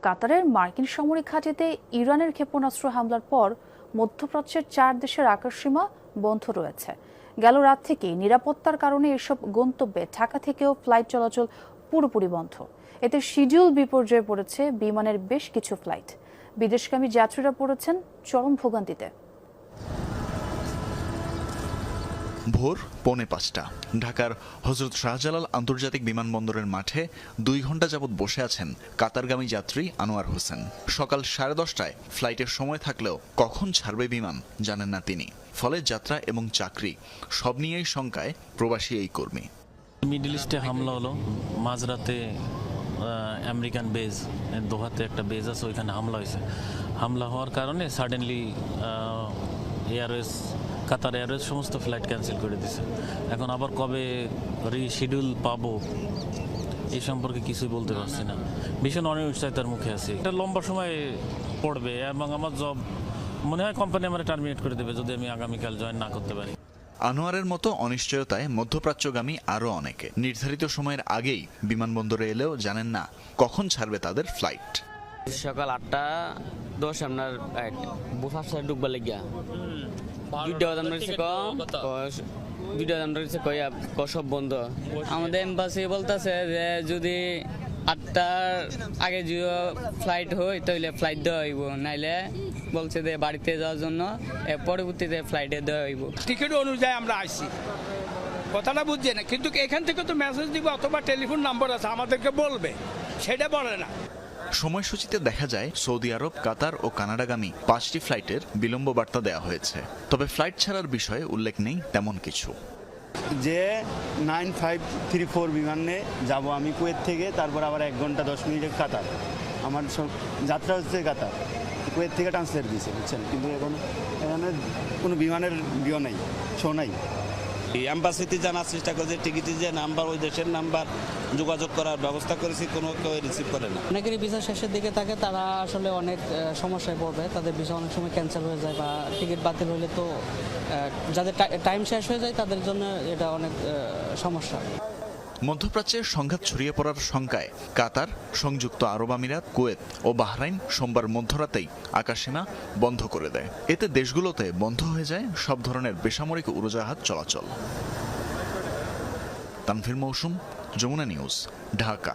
কাতারের মার্কিন সামরিক ঘাঁটিতে ইরানের ক্ষেপণাস্ত্র হামলার পর মধ্যপ্রাচ্যের 4 দেশের আকাশসীমা বন্ধ রয়েছে। গেল রাত থেকেই নিরাপত্তার কারণে এসব গন্তব্যে ঢাকা থেকেও ফ্লাইট চলাচল পুরোপুরি বন্ধ। এতে শিডিউল বিপর্যয়ে পড়েছে বিমানের বেশ কিছু ফ্লাইট। বিদেশগামী যাত্রীরা পড়েছেন চরম ভোগান্তিতে। ভোর 4:45 ঢাকার হযরত শাহজালাল আন্তর্জাতিক বিমানবন্দরের মাঠে 2 ঘন্টা যাবৎ বসে আছেন কাতারগামী যাত্রী আনোয়ার হোসেন। সকাল 10:30টায় ফ্লাইটের সময় থাকলেও কখন ছাড়বে বিমান জানেন না তিনি। ফলে যাত্রা এবং চাকরি সব নিয়েই শঙ্কায় প্রবাসী এই কর্মী। মিডল ইস্টে হামলা হলো মাঝরাতে, আমেরিকান বেজ দোহাতে একটা বেজ আছে, ওইখানে হামলা হয়েছে। হামলা হওয়ার কারণে সাডেনলি এয়ারওয়েজ কাতার এয়ারওয়েজ সমস্ত ফ্লাইট ক্যান্সেল করে দিছে। এখন আবার কবে রিশিডিউল পাবো এই সম্পর্কে কিছুই বলতে পারছি না। ভীষণ অনিশ্চয়তার মুখে আছি। এটা লম্বা সময় পড়বে এবং আমার জব মনে হয় কোম্পানি আমার টার্মিনেট করে দেবে যদি আমি আগামীকাল জয়েন না করতে পারি। আনোয়ারের মতো অনিশ্চয়তায় মধ্যপ্রাচ্যগামী আরও অনেকে। নির্ধারিত সময়ের আগেই বিমানবন্দরে এলেও জানেন না কখন ছাড়বে তাদের ফ্লাইট। সকাল 8:10 আপনার বুফাসা ডুববা লেগিয়া সব বন্ধ। আমাদের এম্বাসি বলতেছে যে যদি 8টার আগে যদি ফ্লাইট হয় তাহলে ফ্লাইট দেওয়া হইব, নাইলে বলছে যে বাড়িতে যাওয়ার জন্য পরবর্তীতে ফ্লাইটে দেওয়া হইব। টিকিট অনুযায়ী আমরা আসছি, কথাটা বুঝছি না, কিন্তু এখান থেকে তো মেসেজ দিব অথবা টেলিফোন নাম্বার আছে, আমাদেরকে বলবে, সেটা বলে না। সময়সূচিতে দেখা যায় সৌদি আরব, কাতার ও কানাডাগামী 5টি ফ্লাইটের বিলম্ব বার্তা দেওয়া হয়েছে। তবে ফ্লাইট ছাড়ার বিষয়ে উল্লেখ নেই তেমন কিছু। যে 9534 বিমানে যাব আমি কুয়েত থেকে, তারপর আবার 1 ঘন্টা 10 মিনিটে কাতার। আমার সব যাত্রা হচ্ছে কাতার, কুয়েত থেকে ট্রান্সলেট দিয়েছে, বুঝছেন, কিন্তু এখানে কোনো বিমানের নেই, শো নাই। অ্যাম্বাসিতে জানার চেষ্টা করছে, টিকিটের যে নাম্বার ওই দেশের নাম্বার যোগাযোগ করার ব্যবস্থা করেছি, কোনো কেউ রিসিভ করে না। অনেকেরই ভিসা শেষের দিকে থাকে, তারা আসলে অনেক সমস্যায় পড়বে। তাদের ভিসা অনেক সময় ক্যান্সেল হয়ে যায় বা টিকিট বাতিল হলে তো যাদের টাইম শেষ হয়ে যায় তাদের জন্য এটা অনেক সমস্যা। মধ্যপ্রাচ্যের সংঘাত ছড়িয়ে পড়ার শঙ্কায় কাতার, সংযুক্ত আরব আমিরাত, কুয়েত ও বাহরাইন সোমবার মধ্যরাতেই আকাশসীমা বন্ধ করে দেয়। এতে দেশগুলোতে বন্ধ হয়ে যায় সব ধরনের বেসামরিক উড়োজাহাজ চলাচল। তানভীর মৌসুম, যমুনা নিউজ, ঢাকা।